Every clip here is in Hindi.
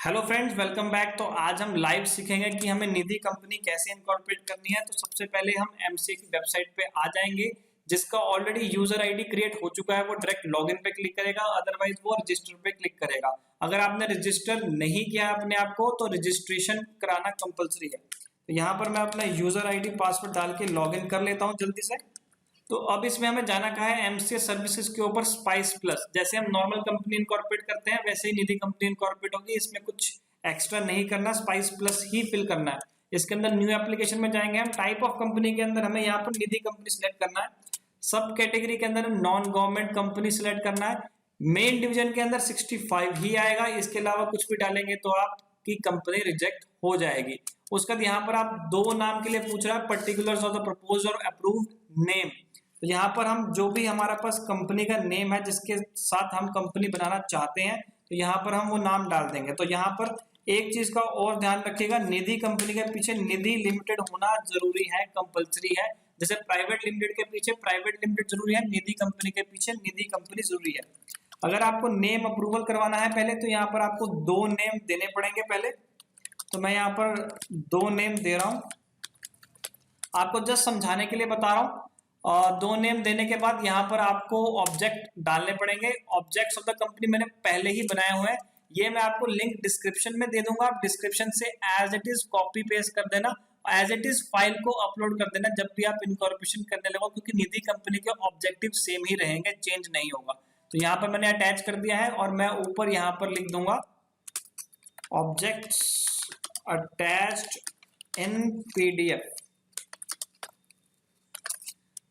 Hello friends, welcome back. तो आज हम लाइव सीखेंगे कि हमें निधि कंपनी कैसे इनकॉर्पोरेट करनी है। तो सबसे पहले हम एमसीए की वेबसाइट पे आ जाएंगे। जिसका ऑलरेडी यूजर आईडी क्रिएट हो चुका है वो डायरेक्ट लॉगिन पे क्लिक करेगा, अदरवाइज वो रजिस्टर पे क्लिक करेगा। अगर आपने रजिस्टर नहीं किया अपने आप को तो रजिस्ट्रेशन कराना कंपलसरी है। तो यहाँ पर मैं अपना यूजर आईडी पासवर्ड डाल के लॉगिन कर लेता हूँ जल्दी से। तो अब इसमें हमें जाना कहाँ है, एमसीए सर्विसेज के ऊपर स्पाइस प्लस। जैसे हम नॉर्मल कंपनी इनकॉर्पोरेट करते हैं वैसे ही निधि कंपनी इनकॉर्पोरेट होगी। इसमें कुछ एक्स्ट्रा नहीं करना, स्पाइस प्लस ही फिल करना है। इसके अंदर न्यू एप्लीकेशन में जाएंगे हम। टाइप ऑफ कंपनी के अंदर हमें यहाँ पर निधि कंपनी सिलेक्ट करना है। सब कैटेगरी के अंदर नॉन गवर्नमेंट कंपनी सिलेक्ट करना है। मेन डिवीजन के अंदर 65 ही आएगा। इसके अलावा कुछ भी डालेंगे तो आपकी कंपनी रिजेक्ट हो जाएगी। उसके बाद यहाँ पर आप दो नाम के लिए पूछ रहा है, पर्टिकुलर्स ऑफ द प्रपोज्ड और अप्रूव्ड नेम। तो यहाँ पर हम जो भी हमारा पास कंपनी का नेम है जिसके साथ हम कंपनी बनाना चाहते हैं, तो यहाँ पर हम वो नाम डाल देंगे। तो यहाँ पर एक चीज का और ध्यान रखिएगा, निधि कंपनी के पीछे निधि लिमिटेड होना जरूरी है, कंपलसरी है। जैसे प्राइवेट लिमिटेड के पीछे प्राइवेट लिमिटेड जरूरी है, निधि कंपनी के पीछे निधि कंपनी जरूरी है। अगर आपको नेम अप्रूवल करवाना है पहले, तो यहाँ पर आपको दो नेम देने पड़ेंगे पहले। तो मैं यहाँ पर दो नेम दे रहा हूँ, आपको जस्ट समझाने के लिए बता रहा हूँ। और दो नेम देने के बाद यहाँ पर आपको ऑब्जेक्ट डालने पड़ेंगे। ऑब्जेक्ट्स ऑफ द कंपनी मैंने पहले ही बनाए हुए हैं, ये मैं आपको लिंक डिस्क्रिप्शन में दे दूंगा। आप डिस्क्रिप्शन से as it is copy paste कर देना, एज इट इज फाइल को अपलोड कर देना जब भी आप इनकॉर्पोरेशन करने लगो, क्योंकि निधि कंपनी के ऑब्जेक्टिव सेम ही रहेंगे, चेंज नहीं होगा। तो यहाँ पर मैंने अटैच कर दिया है और मैं ऊपर यहाँ पर लिख दूंगा ऑब्जेक्ट्स अटैच्ड इन पीडीएफ।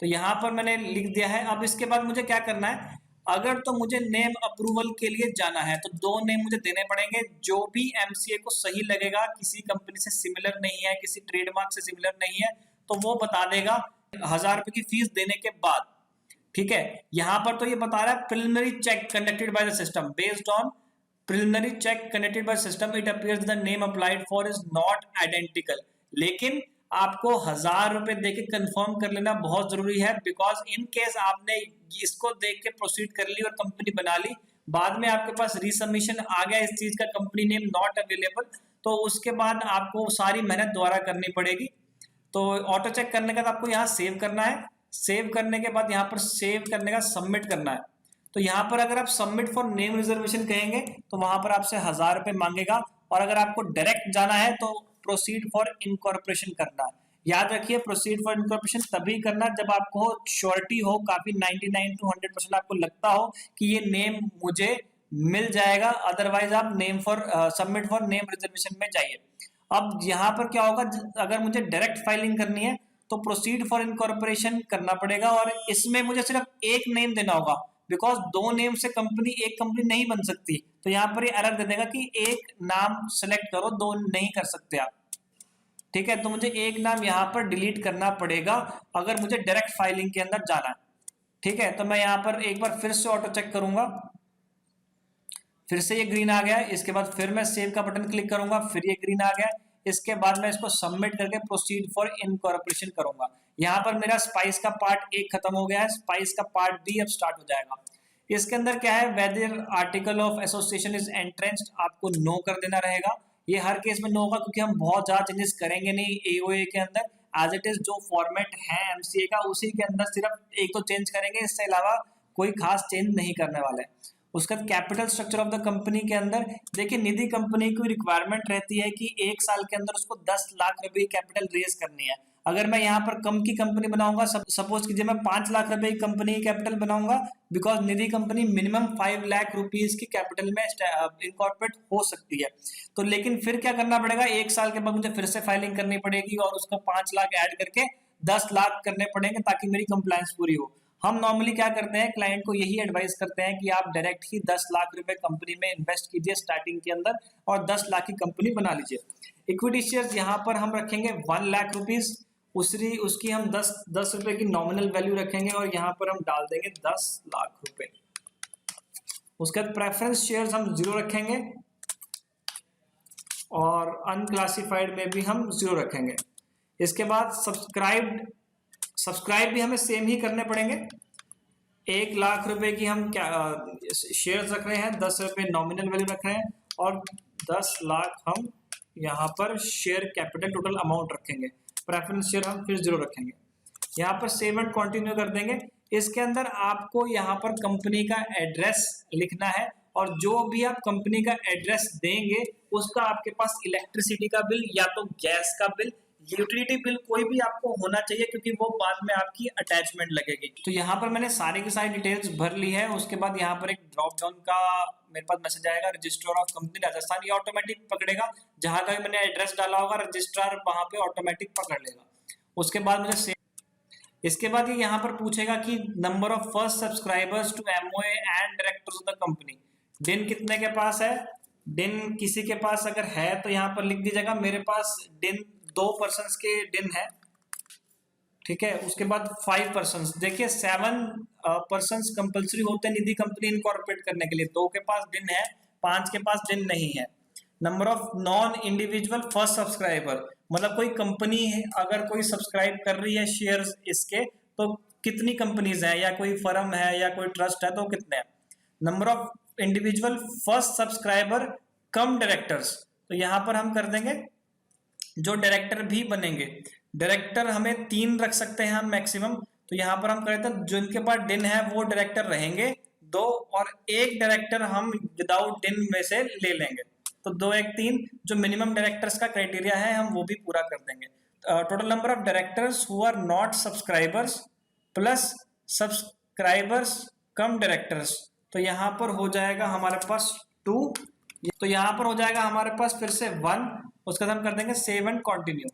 तो यहाँ पर मैंने लिख दिया है। अब इसके बाद मुझे क्या करना है, अगर तो मुझे नेम अप्रूवल के लिए जाना है तो दो नेम मुझे देने पड़ेंगे। जो भी एमसीए को सही लगेगा, किसी कंपनी से सिमिलर नहीं है, किसी ट्रेडमार्क से सिमिलर नहीं है, तो वो बता देगा 1000 रुपए की फीस देने के बाद। ठीक है, यहाँ पर तो ये बता रहा है preliminary check conducted by the system, based on preliminary check conducted by system it appears the name applied for is not identical. लेकिन आपको 1000 रुपए देके कंफर्म कर लेना बहुत जरूरी है, बिकॉज इन केस आपने इसको देख के प्रोसीड कर ली और कंपनी बना ली, बाद में आपके पास रीसबमिशन आ गया इस चीज का, कंपनी नेम नॉट अवेलेबल, तो उसके बाद आपको सारी मेहनत दोबारा करनी पड़ेगी। तो ऑटो चेक करने के बाद आपको यहाँ सेव करना है। सेव करने के बाद यहाँ पर सेव करने का सबमिट करना है। तो यहाँ पर अगर आप सबमिट फॉर नेम रिजर्वेशन कहेंगे तो वहां पर आपसे 1000 रुपए मांगेगा, और अगर आपको डायरेक्ट जाना है तो प्रोसीड फॉर इनकॉर्पोरेशन करना। याद रखिए, प्रोसीड फॉर इनकॉर्पोरेशन तभी करना जब आपको श्योरिटी हो, काफी 99 to 100% आपको लगता हो कि ये नेम मुझे मिल जाएगा। अदरवाइज आप name for submit for name reservation में जाइए। अब यहाँ पर क्या होगा, अगर मुझे डायरेक्ट फाइलिंग करनी है तो प्रोसीड फॉर इनकॉर्पोरेशन करना पड़ेगा, और इसमें मुझे सिर्फ एक नेम देना होगा, बिकॉज दो नेम से एक कंपनी नहीं बन सकती। तो यहाँ पर ये एरर दे देगा कि एक नाम सेलेक्ट करो, दो नहीं कर सकते आप। ठीक है, तो मुझे एक नाम यहाँ पर डिलीट करना पड़ेगा अगर मुझे डायरेक्ट फाइलिंग के अंदर जाना है। ठीक है, तो मैं यहाँ पर एक बार फिर से ऑटो चेक करूंगा, फिर से ये ग्रीन आ गया। इसके बाद फिर मैं सेव का बटन क्लिक करूंगा, फिर ये ग्रीन आ गया। इसके बाद मैं इसको सबमिट करके प्रोसीड फॉर इनकॉर्पोरेशन करूंगा। यहाँ पर मेरा स्पाइस का पार्ट एक खत्म हो गया है, स्पाइस का पार्ट बी अब स्टार्ट हो जाएगा। इसके अंदर क्या है, whether article of association is entrenched, आपको नो कर देना रहेगा। ये हर केस में नो होगा क्योंकि हम बहुत ज्यादा चेंजेस करेंगे नहीं एओए के अंदर। एज इट इज जो फॉर्मेट है एमसीए का उसी के अंदर सिर्फ एक तो चेंज करेंगे, इससे अलावा कोई खास चेंज नहीं करने वाले। उसका capital structure of the company के अंदर देखिए, निधि कंपनी की रिक्वायरमेंट रहती है कि एक साल के अंदर उसको 10 लाख रुपए कैपिटल रेज करनी है। अगर मैं यहाँ पर कम की कंपनी बनाऊंगा, सपोज कीजिए मैं 5 लाख रुपए की कंपनी की कैपिटल बनाऊंगा, because Nidhi company minimum 5 lakh rupees की कैपिटल में इनकॉर्पोरेट हो सकती है। तो लेकिन फिर क्या करना पड़ेगा, एक साल के बाद मुझे फिर से फाइलिंग करनी पड़ेगी और उसका 5 लाख ऐड करके 10 लाख करने पड़ेंगे ताकि मेरी कंप्लायंस पूरी हो। हम नॉर्मली क्या करते हैं, क्लाइंट को यही एडवाइस करते हैं कि आप डायरेक्ट ही 10 लाख रुपए कंपनी में इन्वेस्ट कीजिए स्टार्टिंग के अंदर, और 10 लाख की कंपनी बना लीजिए। इक्विटी शेयर्स यहाँ पर हम रखेंगे 1 लाख रुपीज, उसकी हम 10 रुपए की नॉमिनल वैल्यू रखेंगे और यहाँ पर हम डाल देंगे 10 लाख रुपए। उसके बाद प्रेफरेंस शेयर्स हम 0 रखेंगे, और अनक्लासिफाइड में भी हम 0 रखेंगे। इसके बाद सब्सक्राइब भी हमें सेम ही करने पड़ेंगे। 1 लाख रुपए की हम क्या शेयर्स रख रहे हैं, 10 रुपए नॉमिनल वैल्यू रख रहे हैं, और 10 लाख हम यहाँ पर शेयर कैपिटल टोटल अमाउंट रखेंगे, प्रेफरेंस शेयर हम फिर 0 रखेंगे। यहाँ पर सेव एंड कंटिन्यू कर देंगे। इसके अंदर आपको यहाँ पर कंपनी का एड्रेस लिखना है और जो भी आप कंपनी का एड्रेस देंगे उसका आपके पास इलेक्ट्रिसिटी का बिल या तो गैस का बिल, यूटिलिटी बिल कोई भी आपको होना चाहिए, क्योंकि वो बाद में आपकी अटैचमेंट लगेगी। तो यहाँ पर मैंने सारी की सारी डिटेल्स भर ली है। उसके बाद यहाँ पर एक ड्रॉप डाउन का मेरे पास मैसेज आएगा, रजिस्ट्रार ऑफ कंपनी राजस्थान, ये ऑटोमेटिक पकड़ेगा। जहां का भी मैंने एड्रेस डाला होगा रजिस्ट्रार वहां पे ऑटोमेटिक पकड़ लेगा। उसके बाद मुझे इसके बाद ये यहाँ पर पूछेगा कि number of first subscribers to MOA and directors of the company, दिन कितने के पास है। दिन किसी के पास अगर है तो यहाँ पर लिख दीजिएगा, मेरे पास दिन 2 पर्सन्स के दिन है, ठीक है। उसके बाद 5 पर्सन्स, देखिए 7 पर्सन्स कंपलसरी होते हैं निधि कंपनी इनकॉर्पोरेट करने के लिए, 2 के पास दिन है, 5 के पास दिन नहीं है। Number of non individual first subscriber, मतलब कोई कंपनी है अगर कोई सब्सक्राइब कर रही है शेयर्स इसके, तो कितनी कंपनीज है या कोई फर्म है या कोई ट्रस्ट है तो कितने हैं। Number of individual first subscriber come directors, तो यहाँ पर हम कर देंगे जो डायरेक्टर भी बनेंगे। डायरेक्टर हमें 3 रख सकते हैं हम मैक्सिमम, तो यहाँ पर हम करते हैं जो इनके पास दिन है वो डायरेक्टर रहेंगे 2, और 1 डायरेक्टर हम विदाउट दिन में से ले लेंगे, तो 2 1 3 जो मिनिमम डायरेक्टर्स का क्राइटेरिया है हम वो भी पूरा कर देंगे। Total number of directors who are not subscribers plus subscribers cum directors, तो यहाँ पर हो जाएगा हमारे पास 2, तो यहाँ पर हो जाएगा हमारे पास फिर से 1। उसके बाद हम कर देंगे सेव एंड कंटिन्यू।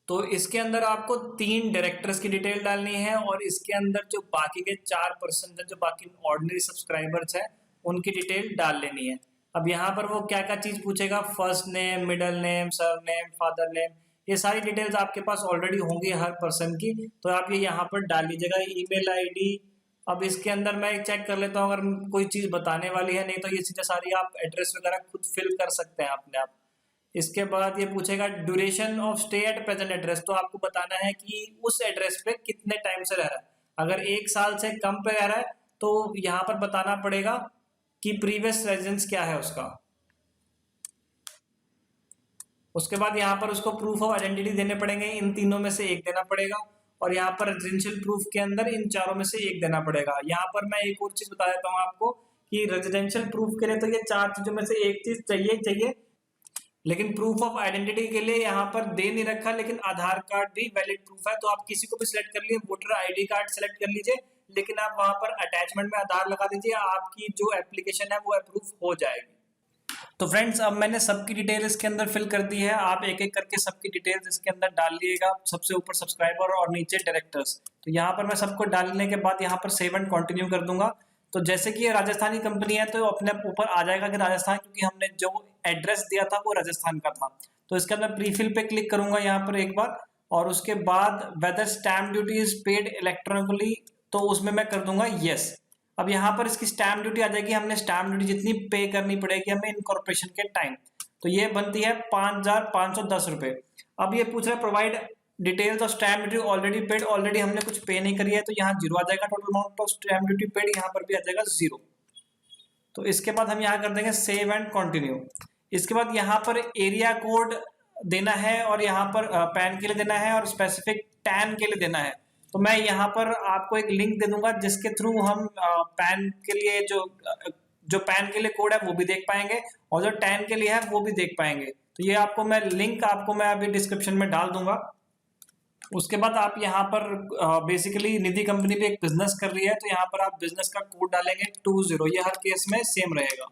तो इसके अंदर आपको 3 डायरेक्टर्स की डिटेल डालनी है और इसके अंदर जो बाकी के 4 पर्सन है जो बाकी ऑर्डिनरी सब्सक्राइबर्स है उनकी डिटेल डाल लेनी है। अब यहाँ पर वो क्या क्या चीज पूछेगा, first name, middle name, sir name, father name, ये सारी डिटेल्स आपके पास ऑलरेडी होंगी हर पर्सन की, तो आप ये यहाँ पर डाल लीजिएगा। ईमेल आईडी, अब इसके अंदर मैं चेक कर लेता हूँ अगर कोई चीज बताने वाली है, नहीं तो ये चीजें सारी आप एड्रेस वगैरह खुद फिल कर सकते हैं अपने आप। इसके बाद ये पूछेगा duration of stay at present address, तो आपको बताना है कि उस एड्रेस पे कितने टाइम से रह रहा है। अगर 1 साल से कम पे रह रहा है तो यहाँ पर बताना पड़ेगा कि प्रीवियस रेजिडेंस क्या है उसका। उसके बाद यहाँ पर उसको प्रूफ ऑफ आइडेंटिटी देने पड़ेंगे, इन तीनों में से एक देना पड़ेगा, और यहाँ पर रेजिडेंशियल प्रूफ के अंदर इन चारों में से एक देना पड़ेगा। यहाँ पर मैं एक और चीज बता देता हूँ आपको कि रेजिडेंशियल प्रूफ के लिए तो ये 4 चीजों में से एक चीज चाहिए, लेकिन प्रूफ ऑफ आइडेंटिटी के लिए यहाँ पर दे नहीं रखा, लेकिन आधार कार्ड भी वैलिड प्रूफ है, तो आप किसी को भी सिलेक्ट कर लीजिए, वोटर आईडी कार्ड सिलेक्ट कर लीजिए, लेकिन आप वहां पर अटैचमेंट में आधार लगा दीजिए, आपकी जो एप्लीकेशन है वो अप्रूव हो जाएगी। तो फ्रेंड्स अब मैंने सबकी डिटेल इसके अंदर फिल कर दी है, आप एक एक करके सबकी डिटेल्स इसके अंदर डाल लिएगा, सबसे ऊपर सब्सक्राइबर और नीचे डायरेक्टर्स। तो यहाँ पर मैं सबको डालने के बाद यहाँ पर सेव एंड कंटिन्यू कर दूंगा। तो जैसे कि ये राजस्थानी कंपनी है तो अपने ऊपर आ जाएगा कि राजस्थान, क्योंकि हमने जो एड्रेस दिया था वो राजस्थान का था। तो इसके अंदर प्रीफिल पे क्लिक करूंगा यहाँ पर एक बार, और उसके बाद whether stamp duty is paid electronically, तो उसमें मैं कर दूंगा यस। अब यहाँ पर इसकी स्टैम्प ड्यूटी आ जाएगी, हमने स्टैम्प ड्यूटी जितनी पे करनी पड़ेगी हमें इनकॉर्पोरेशन के टाइम, तो ये बनती है 5,510 रुपए। अब ये पूछ रहा है provide details of stamp duty already paid, already हमने कुछ पे नहीं करी है तो यहाँ 0 आ जाएगा, total amount of stamp duty paid यहाँ पर भी आ जाएगा 0। तो इसके बाद हम यहाँ कर देंगे सेव एंड कंटिन्यू। इसके बाद यहाँ पर एरिया कोड देना है और यहाँ पर पैन के लिए देना है और स्पेसिफिक टैन के लिए देना है। तो मैं यहाँ पर आपको एक लिंक दे दूंगा जिसके थ्रू हम पैन के लिए जो पैन के लिए कोड है वो भी देख पाएंगे और जो टैन के लिए है वो भी देख पाएंगे। तो ये आपको मैं लिंक अभी डिस्क्रिप्शन में डाल दूंगा। उसके बाद आप यहाँ पर बेसिकली निधि कंपनी भी एक बिजनेस कर रही है, तो यहाँ पर आप बिजनेस का कोड डालेंगे 20, ये हर केस में सेम रहेगा।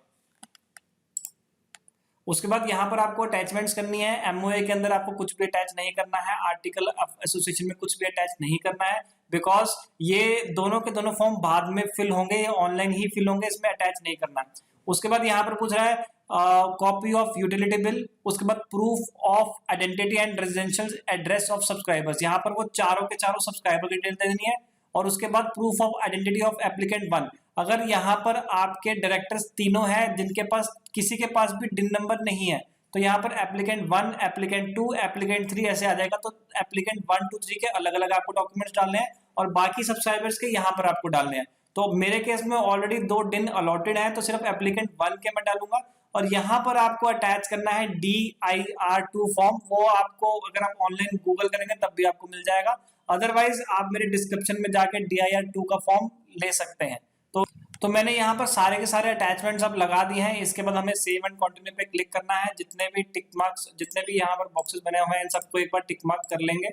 उसके बाद यहाँ पर आपको अटैचमेंट्स करनी है। एमओए के अंदर आपको कुछ भी अटैच नहीं करना है, आर्टिकल ऑफ एसोसिएशन में कुछ भी अटैच नहीं करना है, बिकॉज ये दोनों के दोनों फॉर्म बाद में फिल होंगे, ये ऑनलाइन ही फिल होंगे, इसमें अटैच नहीं करना है। उसके बाद यहाँ पर पूछ रहा है कॉपी ऑफ यूटिलिटी बिल, उसके बाद proof of identity and residential address of subscribers, यहाँ पर वो चारों के चारों सब्सक्राइबर की डिटेल देनी है, और उसके बाद proof of identity of applicant 1। अगर यहाँ पर आपके डायरेक्टर्स तीनों हैं जिनके पास किसी के पास भी डिन नंबर नहीं है, तो यहाँ पर एप्लीकेंट 1, एप्लीकेंट 2, एप्लीकेंट 3 ऐसे आ जाएगा। तो एप्लीकेंट 1, 2, 3 के अलग अलग आपको डॉक्यूमेंट्स डालने हैं और बाकी सब्सक्राइबर्स के यहाँ पर आपको डालने हैं। तो मेरे केस में ऑलरेडी 2 दिन अलॉटेड है, तो सिर्फ एप्लीकेंट 1 के मैं डालूंगा और यहाँ पर आपको अटैच करना है DIR2 फॉर्म। वो आपको अगर आप ऑनलाइन गूगल करेंगे तब भी आपको मिल जाएगा, अदरवाइज आप मेरे डिस्क्रिप्शन में जाके DIR2 का फॉर्म ले सकते हैं। तो मैंने यहाँ पर सारे के सारे अटैचमेंट्स अब लगा दिए हैं। इसके बाद हमें सेव एंड कंटिन्यू पे क्लिक करना है। जितने भी टिक मार्क्स, जितने भी यहाँ पर बॉक्सेस बने हुए हैं, इन सबको एक बार टिक मार्क कर लेंगे।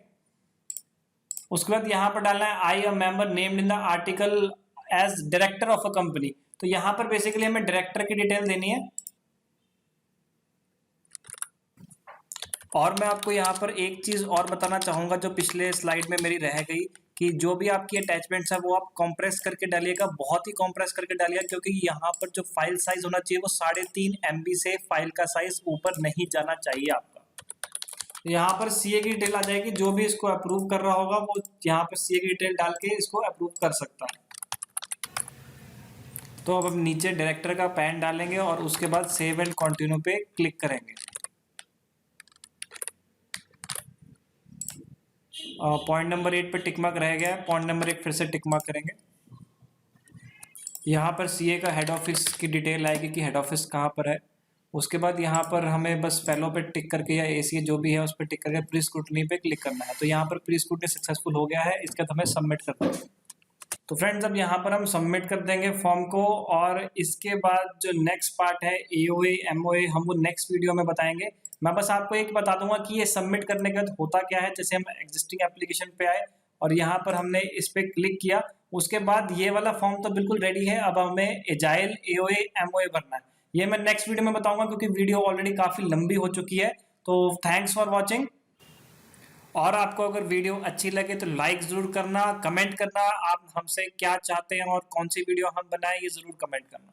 उसके बाद यहाँ पर डालना है I a member named in the article as director of a company. तो यहाँ पर बेसिकली हमें डायरेक्टर की डिटेल देनी है। और मैं आपको यहाँ पर एक चीज और बताना चाहूंगा जो पिछले स्लाइड में मेरी रह गई, कि जो भी आपकी अटैचमेंट्स है वो आप कंप्रेस करके डालिएगा, बहुत ही कंप्रेस करके डालिएगा, क्योंकि यहाँ पर जो फाइल साइज होना चाहिए वो 3.5 MB से फाइल का साइज ऊपर नहीं जाना चाहिए आपका। यहाँ पर सीए की डिटेल आ जाएगी, जो भी इसको अप्रूव कर रहा होगा वो यहाँ पर सीए की डिटेल डाल के इसको अप्रूव कर सकता है। तो अब हम नीचे डायरेक्टर का पैन डालेंगे और उसके बाद सेव एंड कंटिन्यू पे क्लिक करेंगे। पॉइंट नंबर 8 पे टिक मार्क रह गया है, पॉइंट नंबर 1 फिर से टिक मार्क करेंगे। यहाँ पर सीए का हेड ऑफिस की डिटेल आएगी कि हेड ऑफिस कहाँ पर है। उसके बाद यहाँ पर हमें बस फेलो पे टिक करके या एसीए जो भी है उस पर टिक करके प्री स्क्रूटनी पे क्लिक करना है। तो यहाँ पर प्री स्क्रूटनी सक्सेसफुल हो गया है, इसके बाद हमें सबमिट करना है। तो फ्रेंड्स अब यहाँ पर हम सबमिट कर देंगे फॉर्म को, और इसके बाद जो नेक्स्ट पार्ट है एओए एमओए हम वो नेक्स्ट वीडियो में बताएंगे। मैं बस आपको एक बता दूंगा कि ये सबमिट करने के बाद होता क्या है। जैसे हम एग्जिस्टिंग एप्लीकेशन पे आए और यहाँ पर हमने इस पे क्लिक किया, उसके बाद ये वाला फॉर्म तो बिल्कुल रेडी है। अब हमें एजाइल एओए एमओए भरना है। ये मैं नेक्स्ट वीडियो में बताऊंगा क्योंकि वीडियो ऑलरेडी काफी लंबी हो चुकी है। तो थैंक्स फॉर वॉचिंग। और आपको अगर वीडियो अच्छी लगे तो लाइक जरूर करना, कमेंट करना, आप हमसे क्या चाहते हैं और कौन सी वीडियो हम बनाएं ये जरूर कमेंट करना।